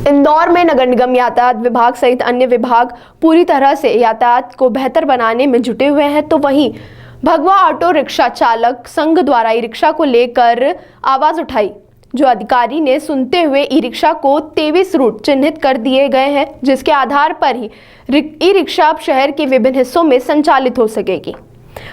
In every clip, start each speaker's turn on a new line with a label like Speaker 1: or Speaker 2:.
Speaker 1: इंदौर में नगर निगम यातायात विभाग सहित अन्य विभाग पूरी तरह से यातायात को बेहतर बनाने में जुटे हुए हैं, तो वहीं भगवा ऑटो रिक्शा चालक संघ द्वारा ई रिक्शा को लेकर आवाज उठाई। जो अधिकारी ने सुनते हुए ई रिक्शा को 23 रूट चिन्हित कर दिए गए हैं, जिसके आधार पर ही ई रिक्शा अब शहर के विभिन्न हिस्सों में संचालित हो सकेगी।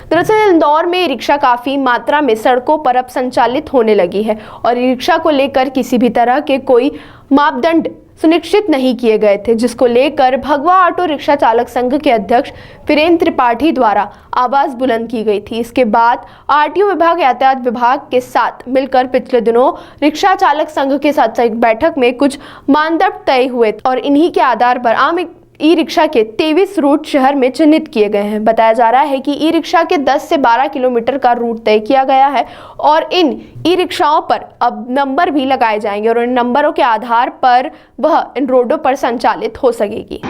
Speaker 1: दरअसल इंदौर में ई रिक्शा काफी मात्रा में सड़कों पर अब संचालित होने लगी है और ई रिक्शा को लेकर किसी भी तरह के कोई मापदंड सुनिश्चित नहीं किए गए थे, जिसको लेकर भगवा ऑटो रिक्शा चालक संघ के अध्यक्ष वीरेंद्र त्रिपाठी द्वारा आवाज बुलंद की गई थी। इसके बाद आरटीओ विभाग यातायात विभाग के साथ मिलकर पिछले दिनों रिक्शा चालक संघ के साथ एक बैठक में कुछ मानदंड तय हुए और इन्हीं के आधार पर आम ई रिक्शा के 23 रूट शहर में चिन्हित किए गए हैं। बताया जा रहा है कि ई रिक्शा के 10 से 12 किलोमीटर का रूट तय किया गया है और इन ई रिक्शाओं पर अब नंबर भी लगाए जाएंगे और इन नंबरों के आधार पर वह इन रोडों पर संचालित हो सकेगी।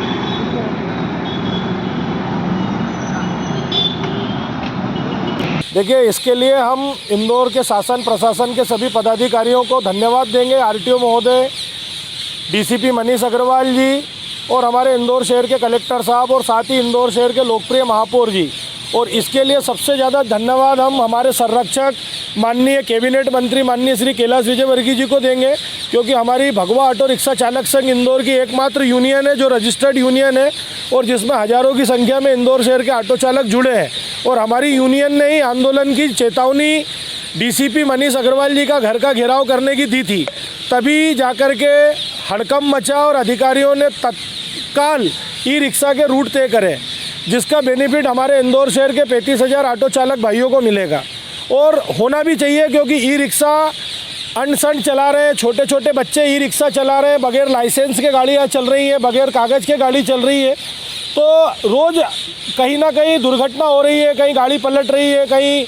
Speaker 2: देखिए, इसके लिए हम इंदौर के शासन प्रशासन के सभी पदाधिकारियों को धन्यवाद देंगे। आरटीओ महोदय, डीसीपी मनीष अग्रवाल जी और हमारे इंदौर शहर के कलेक्टर साहब और साथ ही इंदौर शहर के लोकप्रिय महापौर जी। और इसके लिए सबसे ज़्यादा धन्यवाद हम हमारे संरक्षक माननीय कैबिनेट मंत्री माननीय श्री कैलाश विजयवर्गीय जी को देंगे, क्योंकि हमारी भगवा ऑटो रिक्शा चालक संघ इंदौर की एकमात्र यूनियन है जो रजिस्टर्ड यूनियन है और जिसमें हज़ारों की संख्या में इंदौर शहर के ऑटो चालक जुड़े हैं। और हमारी यूनियन ने ही आंदोलन की चेतावनी डीसीपी मनीष अग्रवाल जी का घर का घेराव करने की दी थी, तभी जाकर के हड़कंप मचा और अधिकारियों ने तत्काल ई रिक्शा के रूट तय करे, जिसका बेनिफिट हमारे इंदौर शहर के 35,000 ऑटो चालक भाइयों को मिलेगा। और होना भी चाहिए, क्योंकि ई रिक्शा अनसन चला रहे हैं, छोटे छोटे बच्चे ई रिक्शा चला रहे हैं, बगैर लाइसेंस के गाड़ियाँ चल रही हैं, बगैर कागज़ के गाड़ी चल रही है, तो रोज़ कहीं ना कहीं दुर्घटना हो रही है, कहीं गाड़ी पलट रही है, कहीं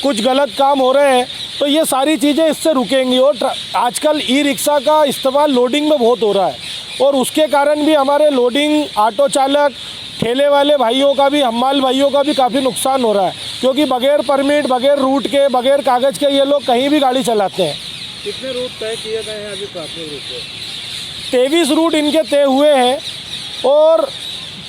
Speaker 2: कुछ गलत काम हो रहे हैं। तो ये सारी चीज़ें इससे रुकेंगी। और आजकल ई रिक्शा का इस्तेमाल लोडिंग में बहुत हो रहा है और उसके कारण भी हमारे लोडिंग ऑटो चालक, ठेले वाले भाइयों का भी, हम्माल भाइयों का भी काफ़ी नुकसान हो रहा है, क्योंकि बगैर परमिट, बगैर रूट के, बगैर कागज़ के ये लोग कहीं भी गाड़ी चलाते हैं।
Speaker 3: कितने रूट तय किए गए हैं अभी प्राथमिक रूप से?
Speaker 2: 23 रूट इनके तय हुए हैं और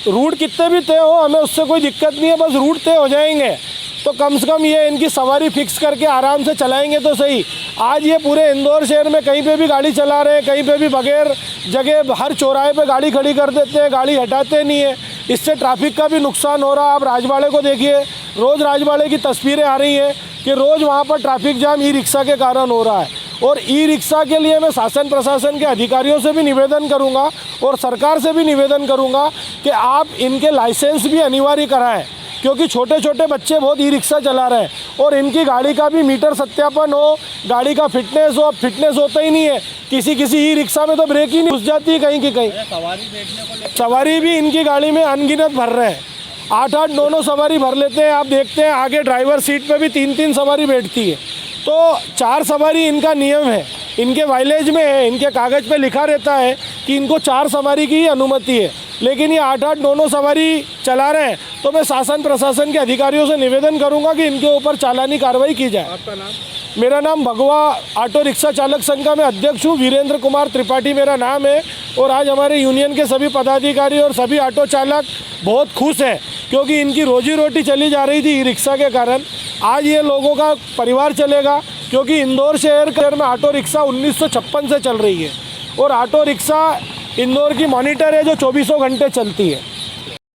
Speaker 2: रूट कितने भी तय हो हमें उससे कोई दिक्कत नहीं है, बस रूट तय हो जाएंगे तो कम से कम ये इनकी सवारी फिक्स करके आराम से चलाएंगे तो सही। आज ये पूरे इंदौर शहर में कहीं पे भी गाड़ी चला रहे हैं, कहीं पे भी बगैर जगह हर चौराहे पे गाड़ी खड़ी कर देते हैं, गाड़ी हटाते नहीं है। इससे ट्रैफिक का भी नुकसान हो रहा है। आप राजवाड़े को देखिए, रोज़ राजवाड़े की तस्वीरें आ रही हैं कि रोज़ वहाँ पर ट्रैफिक जाम ई रिक्शा के कारण हो रहा है। और ई रिक्शा के लिए मैं शासन प्रशासन के अधिकारियों से भी निवेदन करूँगा और सरकार से भी निवेदन करूँगा कि आप इनके लाइसेंस भी अनिवार्य कराएँ, क्योंकि छोटे छोटे बच्चे बहुत ई रिक्शा चला रहे हैं और इनकी गाड़ी का भी मीटर सत्यापन हो, गाड़ी का फिटनेस हो। अब फिटनेस होता ही नहीं है, किसी ई रिक्शा में तो ब्रेक ही नहीं घुस जाती है कहीं की कहीं। सवारी भी इनकी गाड़ी में अनगिनत भर रहे हैं, 8-8, 9-9 सवारी भर लेते हैं। आप देखते हैं आगे ड्राइवर सीट पे भी 3-3 सवारी बैठती है, तो 4 सवारी इनका नियम है, इनके माइलेज में है, इनके कागज़ पे लिखा रहता है कि इनको 4 सवारी की ही अनुमति है, लेकिन ये 8-8, 9-9 सवारी चला रहे हैं। तो मैं शासन प्रशासन के अधिकारियों से निवेदन करूंगा कि इनके ऊपर चालानी कार्रवाई की जाए।
Speaker 3: आपका नाम?
Speaker 2: मेरा नाम भगवा ऑटो रिक्शा चालक संघ का मैं अध्यक्ष हूँ, वीरेंद्र कुमार त्रिपाठी मेरा नाम है। और आज हमारे यूनियन के सभी पदाधिकारी और सभी ऑटो चालक बहुत खुश हैं, क्योंकि इनकी रोजी रोटी चली जा रही थी ई रिक्शा के कारण। आज ये लोगों का परिवार चलेगा, क्योंकि इंदौर शहर में ऑटो रिक्शा 1956 से चल रही है और ऑटो रिक्शा इंदौर की मॉनिटर है जो 24 घंटे चलती है।